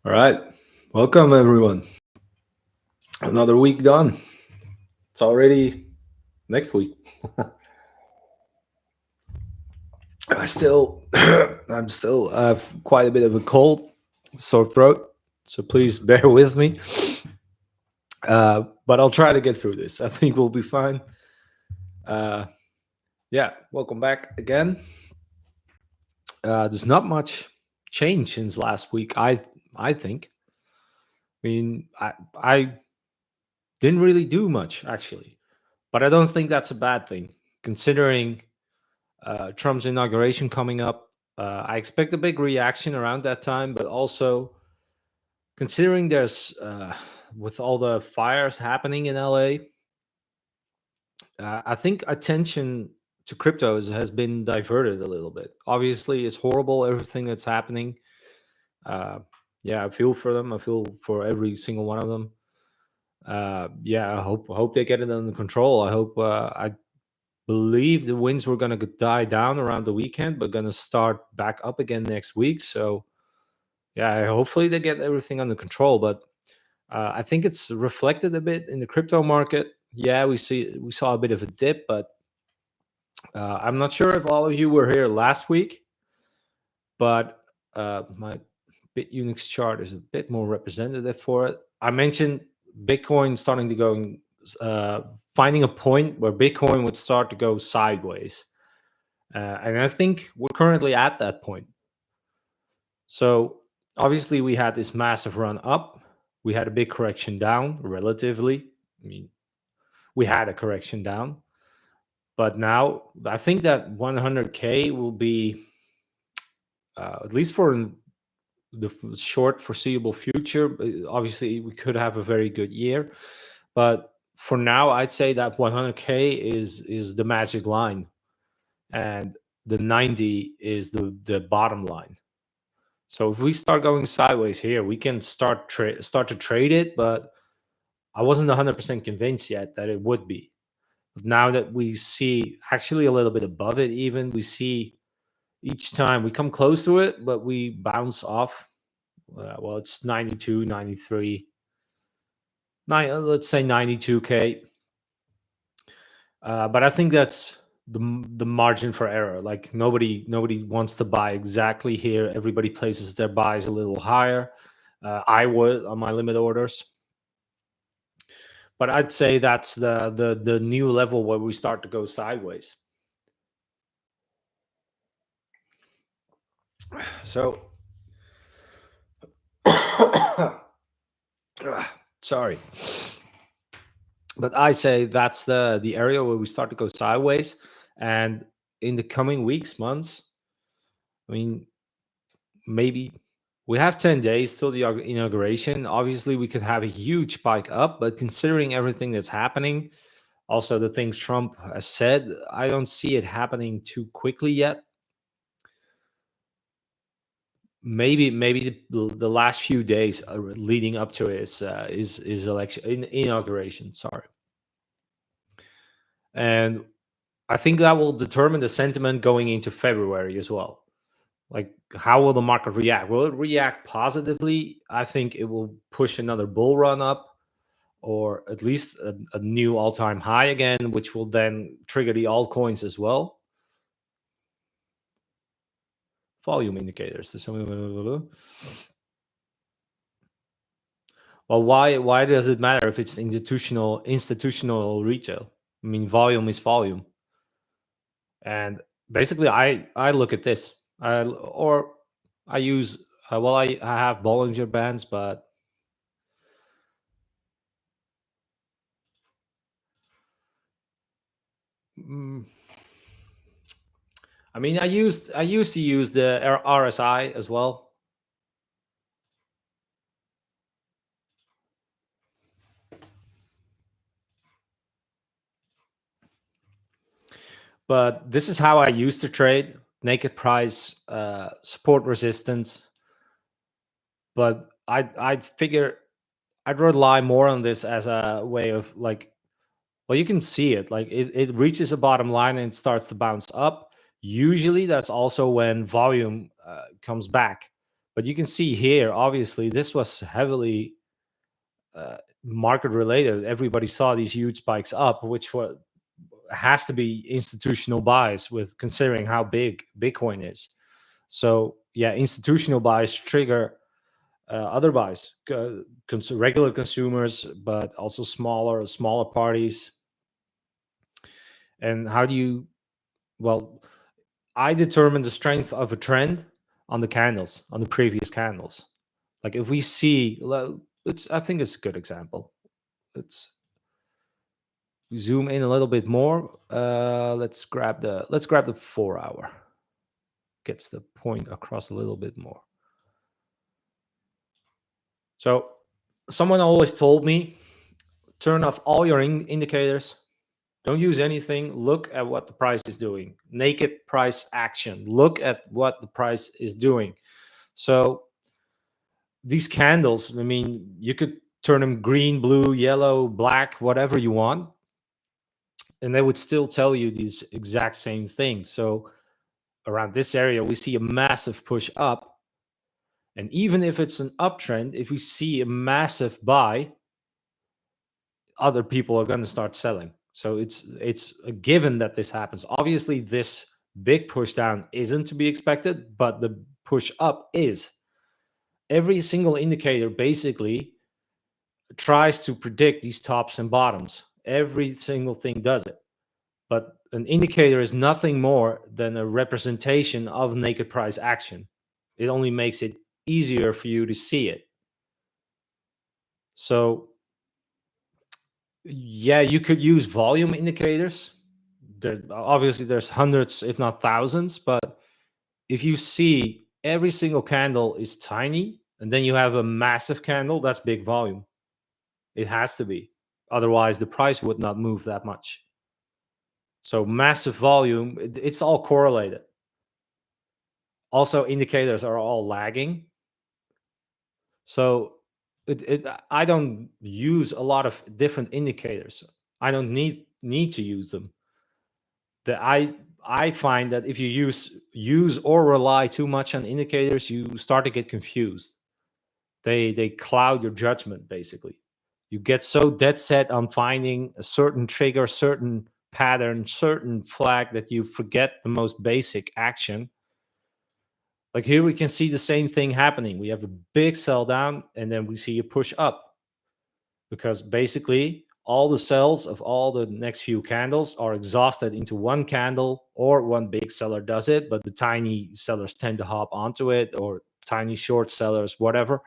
All right. Welcome, everyone. Another week done. It's already next week. I still, I have quite a bit of a cold, sore throat. So please bear with me. But I'll try to get through this. I think we'll be fine. Uh, yeah. Welcome back again. There's not much change since last week. I think. I mean, I didn't really do much actually, but I don't think that's a bad thing considering Trump's inauguration coming up. I expect a big reaction around that time, but also considering there's with all the fires happening in LA, I think attention to cryptos has been diverted a little bit. Obviously, it's horrible everything that's happening. Uh, yeah, I feel for them. I feel for every single one of them. Yeah, I hope they get it under control. I believe the winds were going to die down around the weekend, but going to start back up again next week. So yeah, hopefully they get everything under control. But I think it's reflected a bit in the crypto market. Yeah, we saw a bit of a dip, but I'm not sure if all of you were here last week. But my BitUniX chart is a bit more representative for it. I mentioned Bitcoin starting to go, uh, finding a point where Bitcoin would start to go sideways. And I think we're currently at that point. So obviously, we had this massive run up. We had a big correction down, relatively. I mean, we had a correction down, but now I think that 100K will be, at least for the short foreseeable future. Obviously, we could have a very good year, but for now, I'd say that 100K is the magic line, and the 90 is the bottom line. So if we start going sideways here, we can start to trade it, but I wasn't 100% convinced yet that it would be. But now that we see actually a little bit above it, even we see each time we come close to it, but we bounce off. Well, it's 92, 93, let's say 92K. But I think that's the margin for error. Like nobody wants to buy exactly here. Everybody places their buys a little higher. I would on my limit orders, but I'd say that's the new level where we start to go sideways. So sorry, but I say that's the area where we start to go sideways, and in the coming weeks, months. I mean, maybe we have 10 days till the inauguration. Obviously, we could have a huge spike up, but considering everything that's happening, also the things Trump has said, I don't see it happening too quickly yet. Maybe the last few days leading up to it is election inauguration. Sorry, and I think that will determine the sentiment going into February as well. Like, how will the market react? Will it react positively? I think it will push another bull run up, or at least a new all-time high again, which will then trigger the altcoins as well. Volume indicators. Well, why does it matter if it's institutional retail? I mean, volume is volume, and basically, I look at this, or I use well, I have Bollinger Bands, but mm, I mean, I used to use the RSI as well. But this is how I used to trade: naked price, support, resistance. But I'd figure I'd rely more on this as a way of, like, well, you can see it. Like, it reaches a bottom line and it starts to bounce up. Usually, that's also when volume comes back. But you can see here, obviously, this was heavily market related. Everybody saw these huge spikes up, which has to be institutional buys with considering how big Bitcoin is. So yeah, institutional buys trigger other buys, regular consumers, but also smaller parties. And how do you? Well, I determine the strength of a trend on the candles, on the previous candles. Like if we see, I think it's a good example. Let's zoom in a little bit more. Let's grab the 4 hour. Gets the point across a little bit more. So someone always told me, turn off all your indicators. Don't use anything. Look at what the price is doing. Naked price action. Look at what the price is doing. So these candles, I mean, you could turn them green, blue, yellow, black, whatever you want, and they would still tell you these exact same things. So around this area, we see a massive push up. And even if it's an uptrend, if we see a massive buy, other people are going to start selling. So it's a given that this happens. Obviously, this big push down isn't to be expected, but the push up is. Every single indicator basically tries to predict these tops and bottoms. Every single thing does it. But an indicator is nothing more than a representation of naked price action. It only makes it easier for you to see it. So yeah, you could use volume indicators. Obviously there's hundreds, if not thousands, but if you see every single candle is tiny and then you have a massive candle, that's big volume. It has to be. Otherwise, the price would not move that much. So massive volume, it's all correlated. Also, indicators are all lagging. So I don't use a lot of different indicators. I don't need to use them. I find that if you use or rely too much on indicators, you start to get confused. They cloud your judgment basically. You get so dead set on finding a certain trigger, certain pattern, certain flag that you forget the most basic action. Like here we can see the same thing happening. We have a big sell down and then we see a push up because basically all the cells of all the next few candles are exhausted into one candle, or one big seller does it, but the tiny sellers tend to hop onto it, or tiny short sellers, whatever.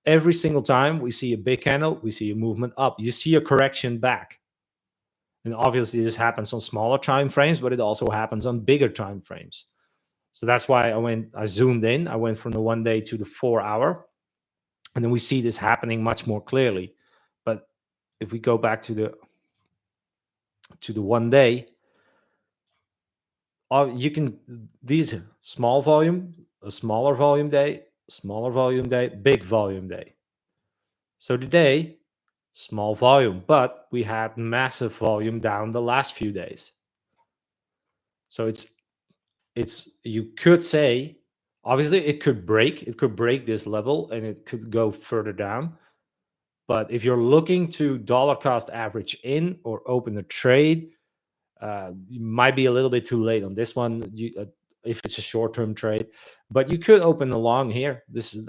Every single time we see a big candle, we see a movement up. You see a correction back. And obviously this happens on smaller time frames, but it also happens on bigger time frames. So that's why I zoomed in. I went from the 1 day to the 4 hour. And then we see this happening much more clearly. But if we go back to the 1 day, you can, these small volume, a smaller volume day, smaller volume day, big volume day. So today, small volume, but we had massive volume down the last few days. So it's you could say, obviously it could break this level and it could go further down. But if you're looking to dollar cost average in or open a trade, you might be a little bit too late on this one. If it's a short-term trade, but you could open along here.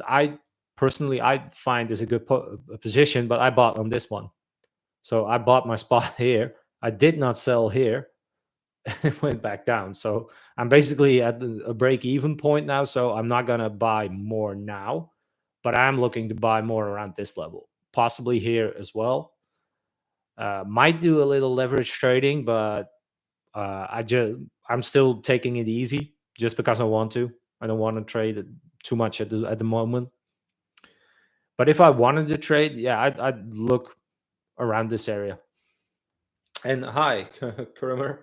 I personally find this a good position, but I bought on this one. So I bought my spot here. I did not sell here. It went back down. So I'm basically at a break-even point now. So I'm not gonna buy more now, but I'm looking to buy more around this level, possibly here as well. Might do a little leverage trading, but I'm still taking it easy just because I want to. I don't want to trade too much at the moment. But if I wanted to trade, yeah, I'd look around this area. And hi, Kurimer.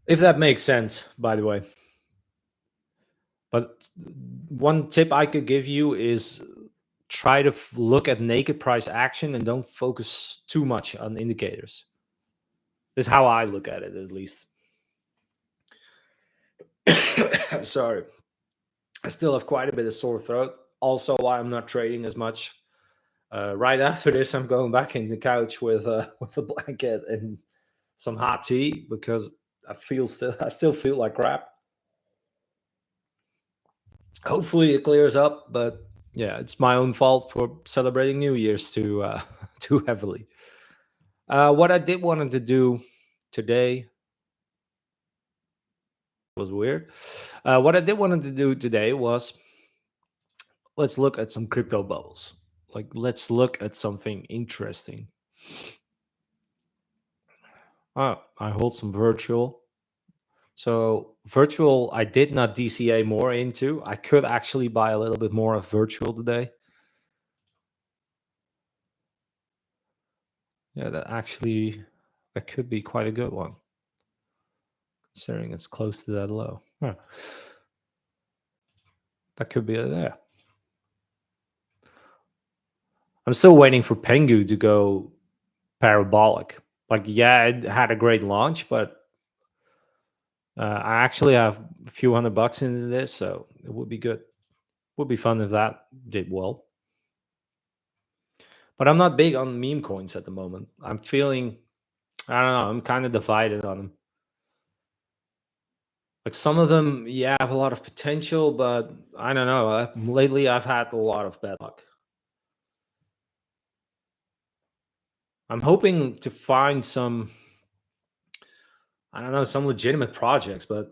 If that makes sense, by the way. But one tip I could give you is try to look at naked price action and don't focus too much on indicators. This is how I look at it, at least. Sorry, I still have quite a bit of sore throat. Also, why I'm not trading as much. Right after this, I'm going back in the couch with with a blanket and some hot tea because I still feel like crap. Hopefully, it clears up, but yeah, it's my own fault for celebrating New Year's too too heavily. What I did wanted to do today was weird. What I did wanted to do today was let's look at some crypto bubbles. Like, let's look at something interesting. I hold some virtual. So virtual, I did not DCA more into. I could actually buy a little bit more of virtual today. Yeah, that could be quite a good one, considering it's close to that low. Huh. That could be it there. I'm still waiting for Pengu to go parabolic. Like, yeah, it had a great launch, but I actually have a few $100 into this, so it would be good. Would be fun if that did well. But I'm not big on meme coins at the moment. I'm feeling, I don't know, I'm kind of divided on them. Like, some of them, yeah, have a lot of potential, but I don't know. Lately, I've had a lot of bad luck. I'm hoping to find some, I don't know, some legitimate projects, but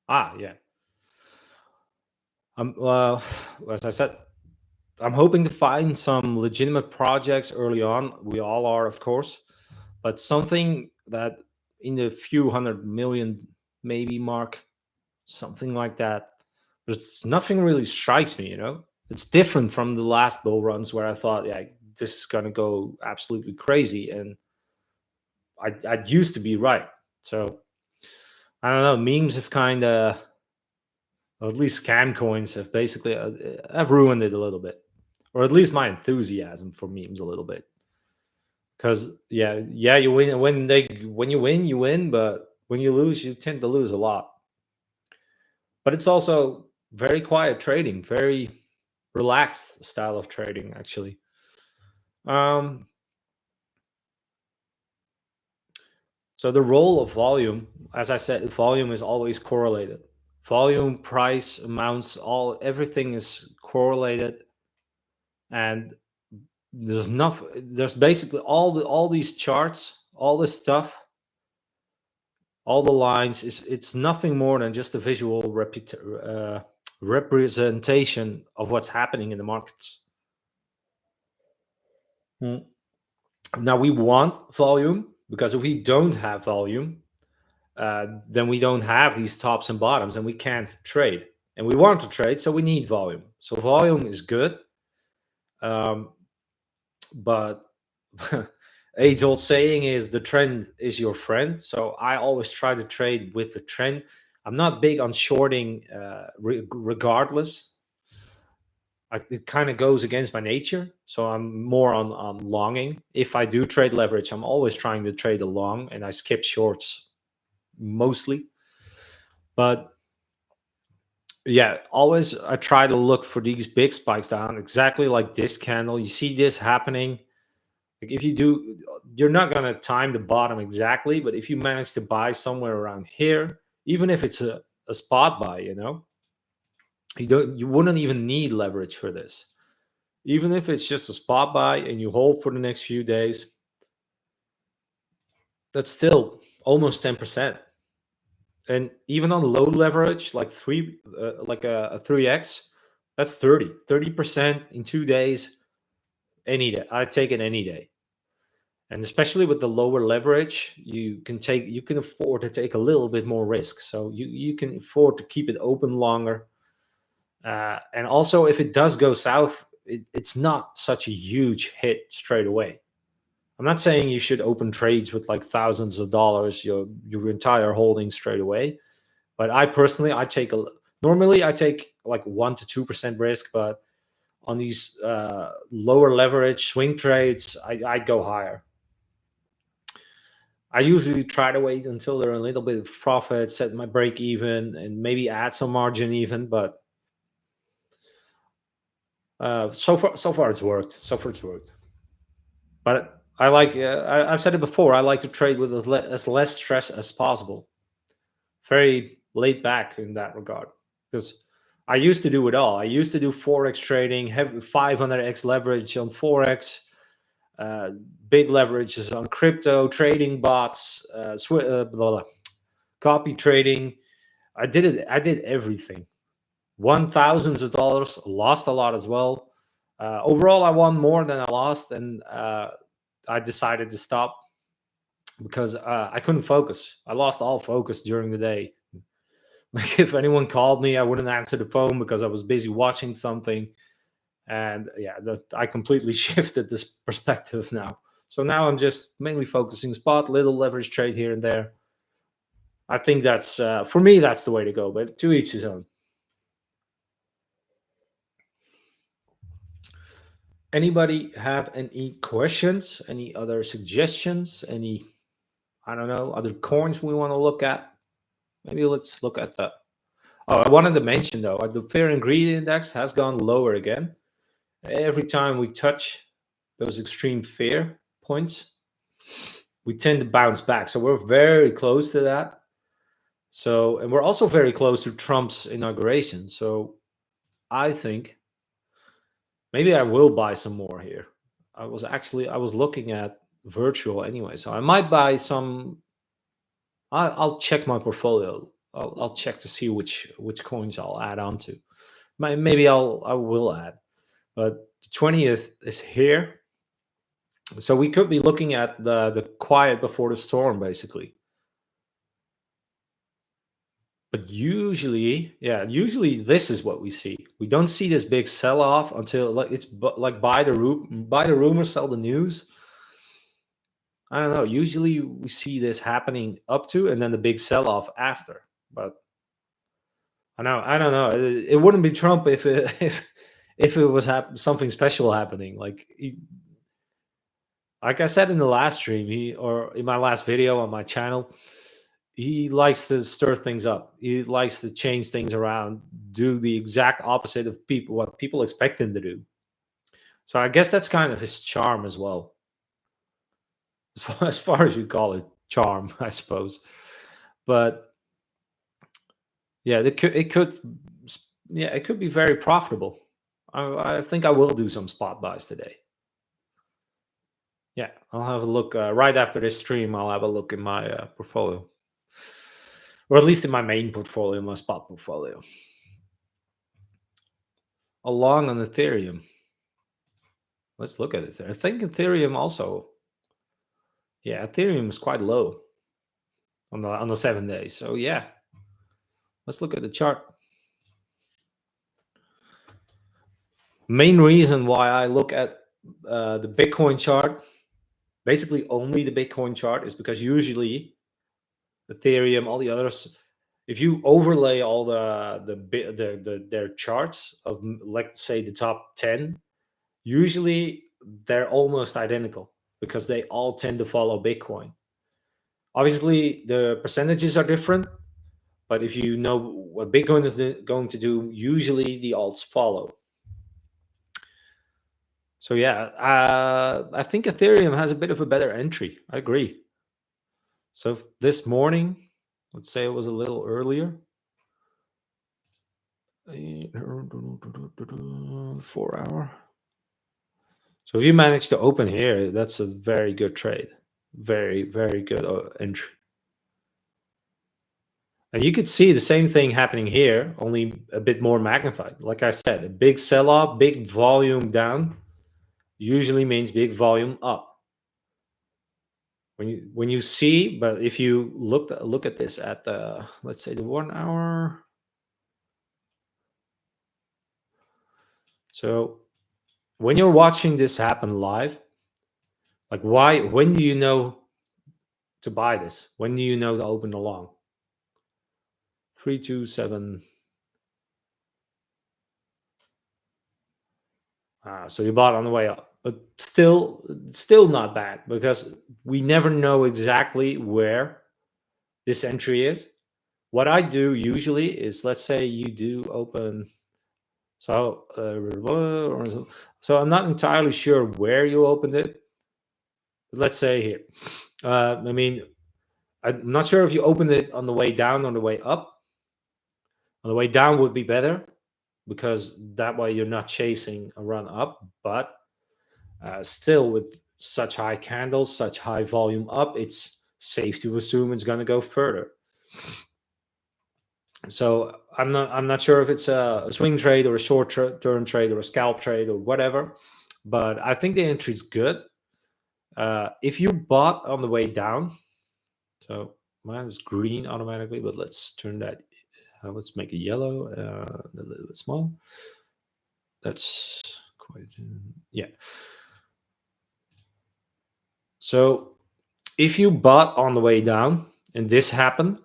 yeah. As I said, I'm hoping to find some legitimate projects early on. We all are, of course, but something that in the few 100 million maybe mark, something like that. There's nothing really strikes me, you know. It's different from the last bull runs where I thought, yeah, this is gonna go absolutely crazy, and I used to be right. So I don't know. Memes have kind of, or at least scam coins have basically have ruined it a little bit, or at least my enthusiasm for memes a little bit. Because yeah, you win when you win, but when you lose, you tend to lose a lot. But it's also very quiet trading, very relaxed style of trading, actually. Um, so the role of volume, as I said, volume is always correlated. Volume, price, amounts, everything is correlated, and there's basically all these charts, all this stuff, all the lines it's nothing more than just a visual representation of what's happening in the markets. Hmm. Now we want volume because if we don't have volume, then we don't have these tops and bottoms, and we can't trade. And we want to trade, so we need volume. So volume is good, um, but age-old saying is the trend is your friend. So I always try to trade with the trend. I'm not big on shorting, regardless. It kind of goes against my nature. So I'm more on longing. If I do trade leverage, I'm always trying to trade a long, and I skip shorts mostly. But yeah, always I try to look for these big spikes down, exactly like this candle. You see this happening. Like, if you do, you're not gonna time the bottom exactly, but if you manage to buy somewhere around here, even if it's a spot buy, you wouldn't even need leverage for this. Even if it's just a spot buy and you hold for the next few days, that's still almost 10%. And even on low leverage, like a 3x, that's 30% in 2 days. Any day, I take it any day. And especially with the lower leverage, you can afford to take a little bit more risk. So you can afford to keep it open longer. And also, if it does go south, it's not such a huge hit straight away. I'm not saying you should open trades with like thousands of dollars, your entire holding straight away. But I personally, normally I take like 1 to 2% risk, but on these lower leverage swing trades, I go higher. I usually try to wait until they're a little bit of profit, set my break even, and maybe add some margin even. But so far it's worked. So far it's worked. But I like. I've said it before. I like to trade with as less stress as possible. Very laid back in that regard, because I used to do it all. I used to do forex trading, have 500x leverage on forex, uh, big leverages on crypto, trading bots, blah, blah, copy trading. I did it. I did everything. Won thousands of dollars, lost a lot as well. Overall, I won more than I lost, and I decided to stop because I couldn't focus. I lost all focus during the day. Like if anyone called me, I wouldn't answer the phone because I was busy watching something. And yeah, I completely shifted this perspective now. So now I'm just mainly focusing spot, little leverage trade here and there. I think that's for me that's the way to go, but to each his own. Anybody have any questions? Any other suggestions? Any, I don't know, other coins we want to look at? Maybe let's look at that. Oh, I wanted to mention though, the fear and greed index has gone lower again. Every time we touch those extreme fear points, we tend to bounce back. So we're very close to that. So, and we're also very close to Trump's inauguration. So I think maybe I will buy some more here. I was looking at virtual anyway, so I might buy some. I'll check my portfolio. I'll check to see which coins I'll add on to. Maybe I will add, but the 20th is here, so we could be looking at the quiet before the storm, basically. But usually, yeah, usually this is what we see. We don't see this big sell off until like like buy the rumor, sell the news. I don't know. Usually we see this happening up to and then the big sell off after. But I don't know. It wouldn't be Trump if it, if it was something special happening. Like I said in the last stream, or in my last video on my channel, he likes to stir things up. He likes to change things around, do the exact opposite of what people expect him to do. So I guess that's kind of his charm as well, as far as you call it, charm, I suppose. But yeah, yeah, it could be very profitable. I think I will do some spot buys today. Yeah, I'll have a look right after this stream. I'll have a look in my portfolio, or at least in my main portfolio, my spot portfolio. Along on Ethereum. Let's look at it there. I think Ethereum also, yeah, Ethereum is quite low on the 7 days. So yeah, let's look at the chart. Main reason why I look at the Bitcoin chart, basically only the Bitcoin chart, is because usually Ethereum, all the others, if you overlay all their charts of, let's say, the top 10, usually they're almost identical because they all tend to follow Bitcoin. Obviously, the percentages are different, but if you know what Bitcoin is going to do, usually the alts follow. So yeah, I think Ethereum has a bit of a better entry. I agree. So this morning, let's say it was a little earlier. 4 hour. So if you manage to open here, that's a very good trade. Very, very good entry. And you could see the same thing happening here, only a bit more magnified. Like I said, a big sell-off, big volume down, usually means big volume up. When you see, but if you look at this at the, let's say, the 1 hour. So when you're watching this happen live, like when do you know to buy this? When do you know to open the long? 327. So you bought on the way up. but still not bad, because we never know exactly where this entry is. What I do usually is, let's say you do open, so so I'm not entirely sure where you opened it, but let's say here. I mean, I'm not sure if you opened it on the way down or the way up. On the way down would be better, because that way you're not chasing a run up. But still, with such high candles, such high volume up, it's safe to assume it's going to go further. So I'm not sure if it's a swing trade or a short-term trade or a scalp trade or whatever, but I think the entry is good. If you bought on the way down, so mine is green automatically, but let's turn that. Let's make it yellow, a little bit small. That's quite, yeah. So if you bought on the way down and this happened,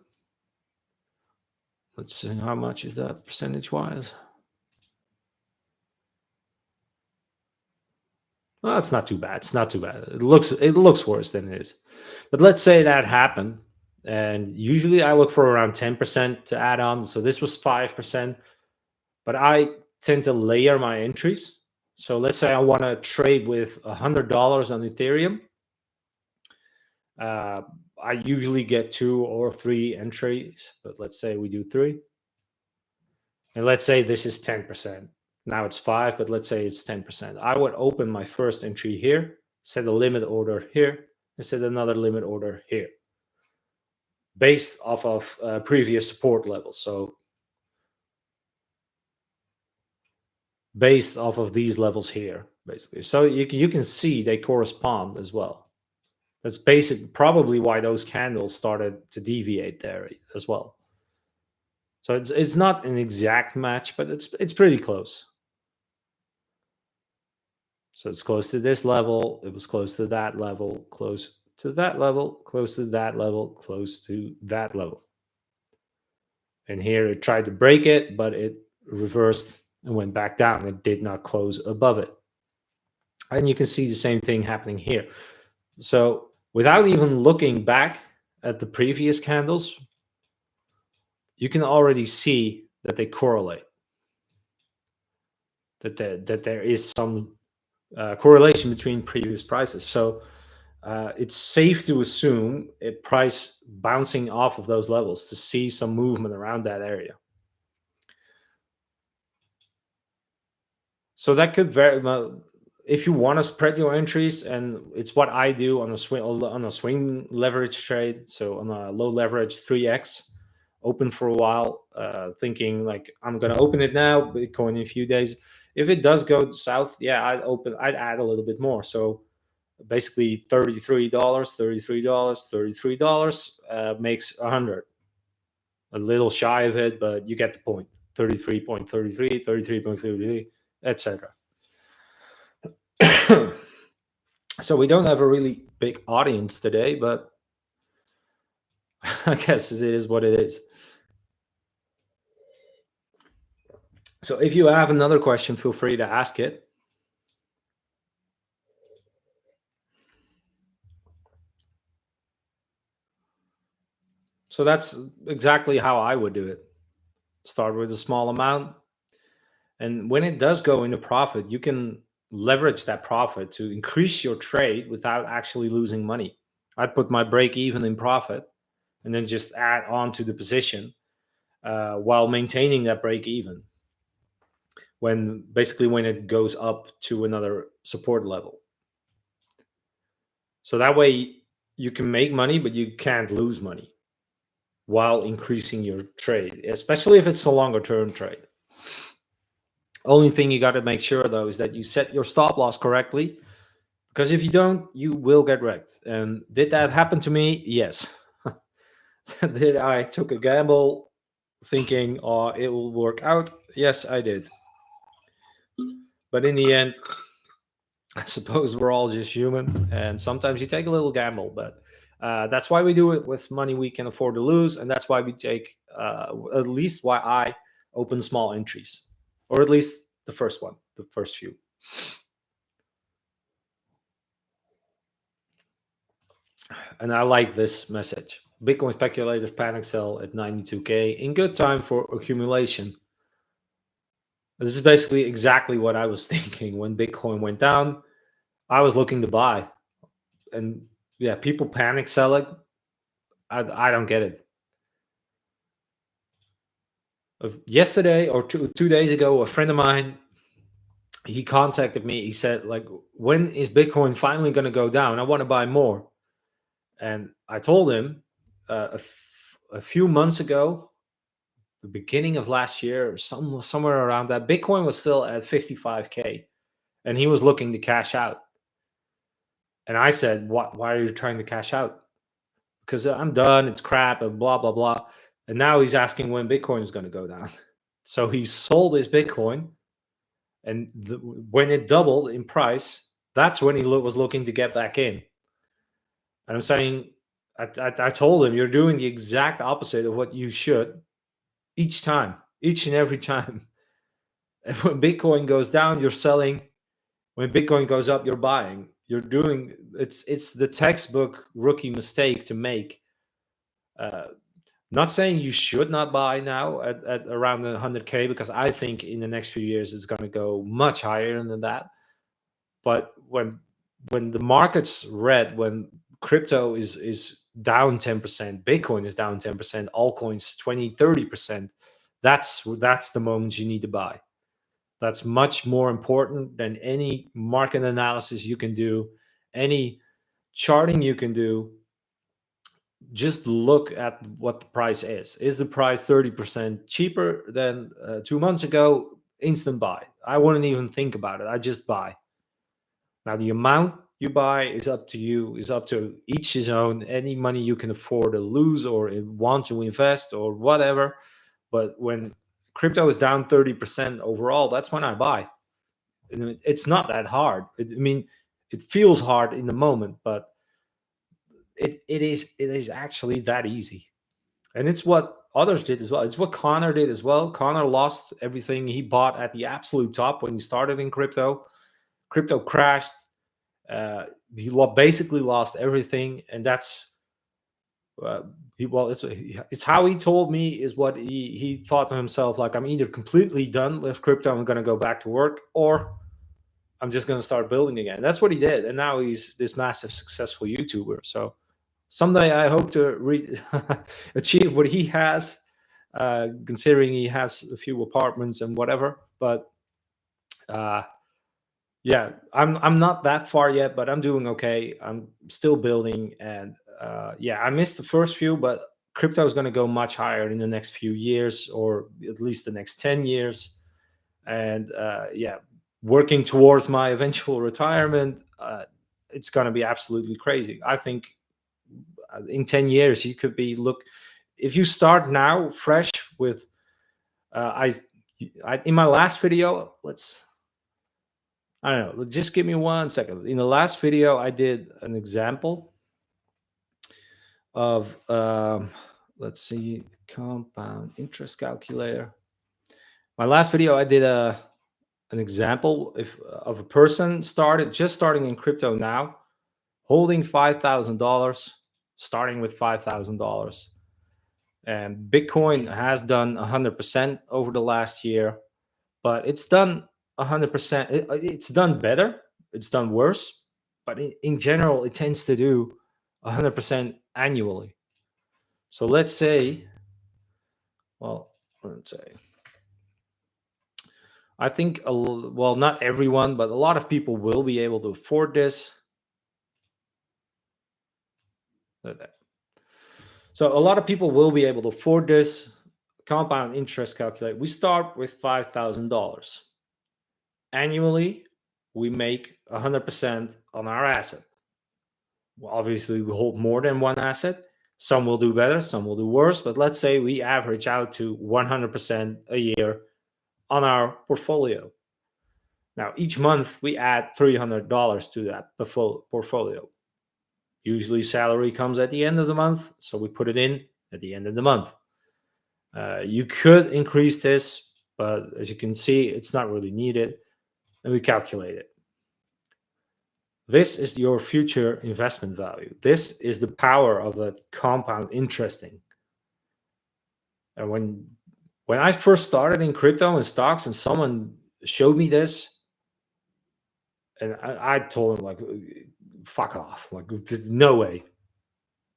let's see, how much is that percentage wise? Well, it's not too bad. It's not too bad. It looks worse than it is. But let's say that happened, and usually I look for around 10% to add on. So this was 5%, but I tend to layer my entries. So let's say I want to trade with $100 on Ethereum. I usually get 2 or 3 entries, but let's say we do 3. And let's say this is 10%. Now it's 5, but let's say it's 10%. I would open my first entry here, set a limit order here, and set another limit order here, based off of previous support levels. So based off of these levels here, basically. So you can see they correspond as well. That's probably why those candles started to deviate there as well. So it's not an exact match, but it's pretty close. So it's close to this level. It was close to that level, close to that level, close to that level, close to that level. And here it tried to break it, but it reversed and went back down. It did not close above it. And you can see the same thing happening here. So without even looking back at the previous candles, you can already see that they correlate. That there is some correlation between previous prices. So it's safe to assume a price bouncing off of those levels to see some movement around that area. So that could very well, if you want to spread your entries, and it's what I do on a swing leverage trade. So on a low leverage 3x, open for a while, thinking like I'm gonna open it now, Bitcoin in a few days. If it does go south, yeah, I'd add a little bit more. So basically $33, $33 makes 100. A little shy of it, but you get the point. 33.33, 33.33, etc. So we don't have a really big audience today, but I guess it is what it is. So if you have another question, feel free to ask it. So that's exactly how I would do it. Start with a small amount. And when it does go into profit, you can leverage that profit to increase your trade without actually losing money. I'd put my break even in profit and then just add on to the position while maintaining that break even when it goes up to another support level. So that way you can make money, but you can't lose money while increasing your trade, especially if it's a longer term trade. Only thing you got to make sure though is that you set your stop loss correctly, because if you don't, you will get wrecked. And did that happen to me? Yes. Did I took a gamble thinking, oh, it will work out? Yes, I did. But in the end, I suppose we're all just human, and sometimes you take a little gamble. But that's why we do it with money we can afford to lose, and that's why we take at least why I open small entries, or at least the first few. And I like this message. Bitcoin speculators panic sell at 92K in good time for accumulation. This is basically exactly what I was thinking when Bitcoin went down. I was looking to buy, and yeah, people panic selling. I don't get it. Yesterday or 2 days ago, a friend of mine, he contacted me. He said, like, when is Bitcoin finally going to go down? I want to buy more. And I told him a few months ago, the beginning of last year, or somewhere around that, Bitcoin was still at 55K, and he was looking to cash out. And I said, "What? Why are you trying to cash out?" Because I'm done. It's crap and blah blah blah. And now he's asking when Bitcoin is going to go down. So he sold his Bitcoin, and when it doubled in price, that's when he was looking to get back in. And I'm saying, I told him, you're doing the exact opposite of what you should each time, each and every time. And when Bitcoin goes down, you're selling. When Bitcoin goes up, you're buying. You're doing it's the textbook rookie mistake to make. Uh, Not saying you should not buy now at around 100K, because I think in the next few years it's going to go much higher than that. But when the market's red, when crypto is down 10%, Bitcoin is down 10%, altcoins 20-30%, that's the moment you need to buy. That's much more important than any market analysis you can do, any charting you can do. Just look at what the price is. Is the price 30% cheaper than 2 months ago? Instant buy. I wouldn't even think about it. I just buy. Now, the amount you buy is up to you, is up to each his own. Any money you can afford to lose or want to invest or whatever. But when crypto is down 30% overall, that's when I buy. And it's not that hard. I mean, it feels hard in the moment, but it is actually that easy. And it's what others did as well. It's what Connor did as well. Connor lost everything he bought at the absolute top when he started in crypto. Crypto crashed. Uh, he basically lost everything, and that's uh, it's how he told me, is what he thought to himself, like, I'm either completely done with crypto, I'm going to go back to work, or I'm just going to start building again. That's what he did, and now he's this massive successful YouTuber. So someday I hope to achieve what he has, considering he has a few apartments and whatever. But uh, yeah, I'm not that far yet, but I'm doing okay. I'm still building, and yeah, I missed the first few, but crypto is going to go much higher in the next few years, or at least the next 10 years. And yeah, working towards my eventual retirement, it's going to be absolutely crazy. I think in 10 years you could be look if you start now fresh with I in my last video, I don't know, just give me 1 second. In the last video I did an example of let's see, compound interest calculator. My last video I did an example if of a person starting in crypto now, holding $5,000, starting with $5,000. And Bitcoin has done 100% over the last year, but it's done 100%. It's done better. It's done worse, but in general, it tends to do 100% annually. So let's say, well, let's say, I think, well, not everyone, but a lot of people will be able to afford this. So a lot of people will be able to afford this compound interest calculator. We start with $5,000. Annually, we make 100% on our asset. Well, obviously, we hold more than one asset. Some will do better, some will do worse, but let's say we average out to 100% a year on our portfolio. Now, each month we add $300 to that portfolio. Usually, salary comes at the end of the month, so we put it in at the end of the month. You could increase this, but as you can see, it's not really needed. And we calculate it. This is your future investment value. This is the power of a compound interesting. And when I first started in crypto and stocks, and someone showed me this, and I told him like, "Fuck off! Like, there's no way."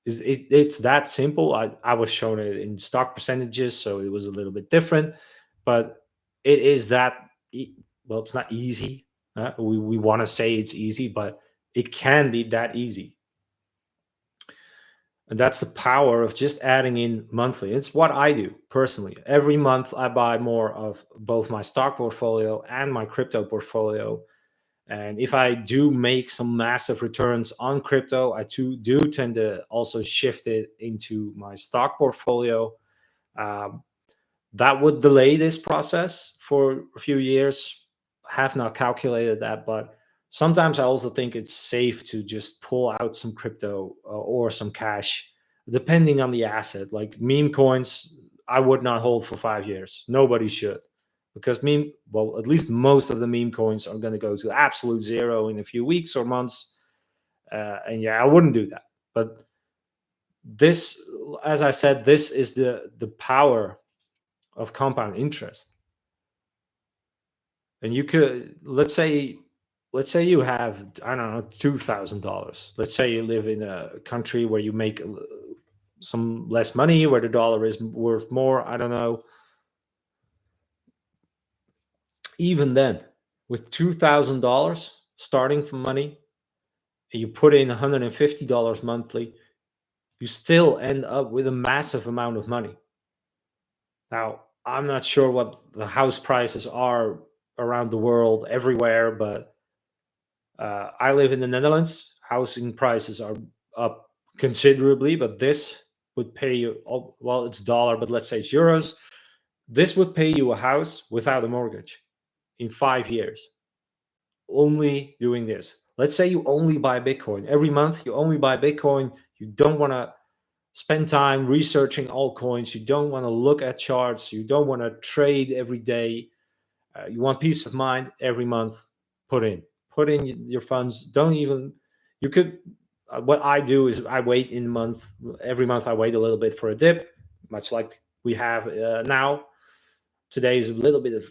It's that simple. I was shown it in stock percentages, so it was a little bit different, but it is that. Well, it's not easy. We want to say it's easy, but it can be that easy. And that's the power of just adding in monthly. It's what I do personally. Every month, I buy more of both my stock portfolio and my crypto portfolio. And if I do make some massive returns on crypto, I do tend to also shift it into my stock portfolio. Um, that would delay this process for a few years. I have not calculated that, but sometimes I also think it's safe to just pull out some crypto or some cash, depending on the asset. Like meme coins, I would not hold for 5 years. Nobody should, because well, at least most of the meme coins are going to go to absolute zero in a few weeks or months. And yeah, I wouldn't do that. But this, as I said, this is the power of compound interest. And you could, let's say you have, I don't know, $2,000. Let's say you live in a country where you make some less money, where the dollar is worth more, I don't know. Even then, with $2,000 starting from money, and you put in $150 monthly, you still end up with a massive amount of money. Now, I'm not sure what the house prices are around the world everywhere, but I live in the Netherlands. Housing prices are up considerably, but this would pay you, well, it's dollar, but let's say it's euros. This would pay you a house without a mortgage in 5 years. Only doing this. Let's say you only buy Bitcoin. Every month, you only buy Bitcoin. You don't want to spend time researching altcoins. You don't want to look at charts. You don't want to trade every day. You want peace of mind every month. Put in your funds. Don't even, you could, what I do is I wait in a month. Every month I wait a little bit for a dip, much like we have now. Today is a little bit of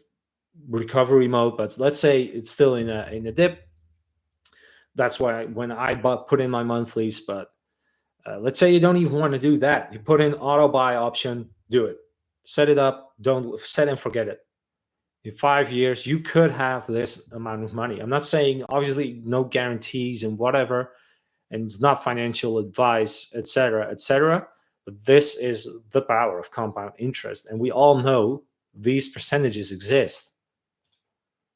recovery mode, but let's say it's still in a dip. That's why when I put in my monthlies. But let's say you don't even want to do that. You put in auto buy option, do it. Set it up. Don't set and forget it. In 5 years, you could have this amount of money. I'm not saying, obviously, no guarantees and whatever, and it's not financial advice, etc., etc. But this is the power of compound interest, and we all know these percentages exist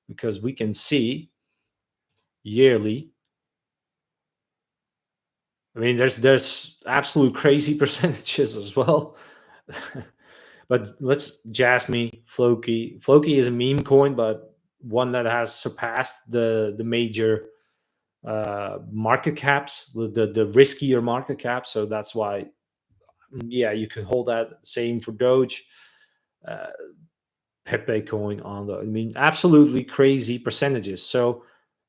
because we can see yearly. I mean, there's absolute crazy percentages as well. But let's Jasmine, Floki. Floki is a meme coin, but one that has surpassed the major market caps, the riskier market caps. So that's why, yeah, you can hold that. Same for Doge, uh, Pepe coin on the. I mean, absolutely crazy percentages. So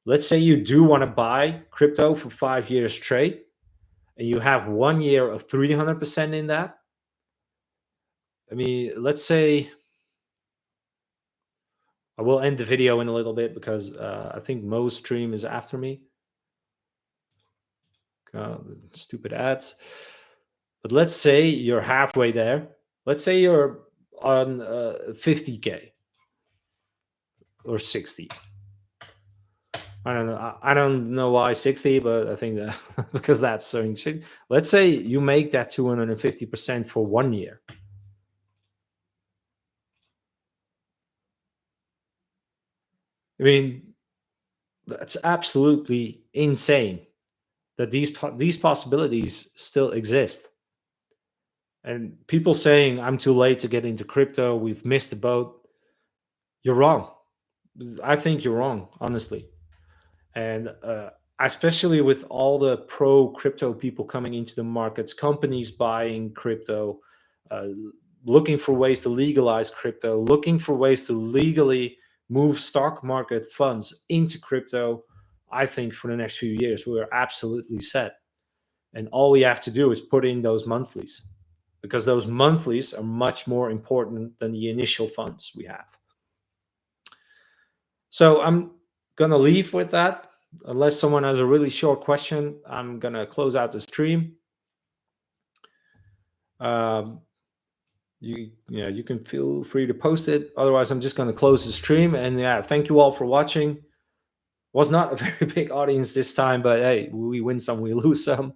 let's say you do want to buy crypto for 5 years straight, and you have 1 year of 300% in that. I mean, let's say I will end the video in a little bit because I think Mo's stream is after me. Stupid ads. But let's say you're halfway there. Let's say you're on 50K or 60. I don't know. I don't know why 60, but I think that because that's so. Let's say you make that 250% for 1 year. I mean, that's absolutely insane that these possibilities still exist. And people saying I'm too late to get into crypto, we've missed the boat. You're wrong. I think you're wrong, honestly. And especially with all the pro crypto people coming into the markets, companies buying crypto, uh, looking for ways to legalize crypto, looking for ways to legally move stock market funds into crypto. I think for the next few years, we're absolutely set. And all we have to do is put in those monthlies, because those monthlies are much more important than the initial funds we have. So I'm going to leave with that. Unless someone has a really short question, I'm going to close out the stream. You can feel free to post it. Otherwise, I'm just going to close the stream. And yeah, thank you all for watching. Was not a very big audience this time, but hey, we win some, we lose some.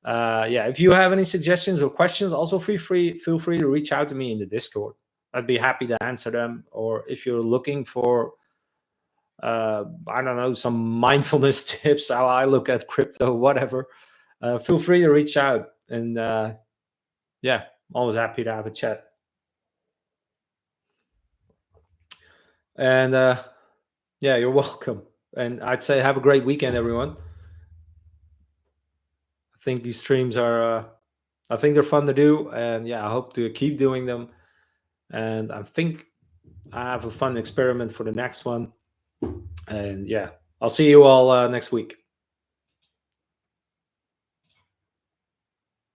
Yeah, if you have any suggestions or questions, also feel free to reach out to me in the Discord. I'd be happy to answer them. Or if you're looking for I don't know, some mindfulness tips, how I look at crypto, whatever, feel free to reach out. And yeah, always happy to have a chat. And yeah, you're welcome. And I'd say have a great weekend, everyone. I think these streams are, I think they're fun to do. And yeah, I hope to keep doing them. And I think I have a fun experiment for the next one. And yeah, I'll see you all next week.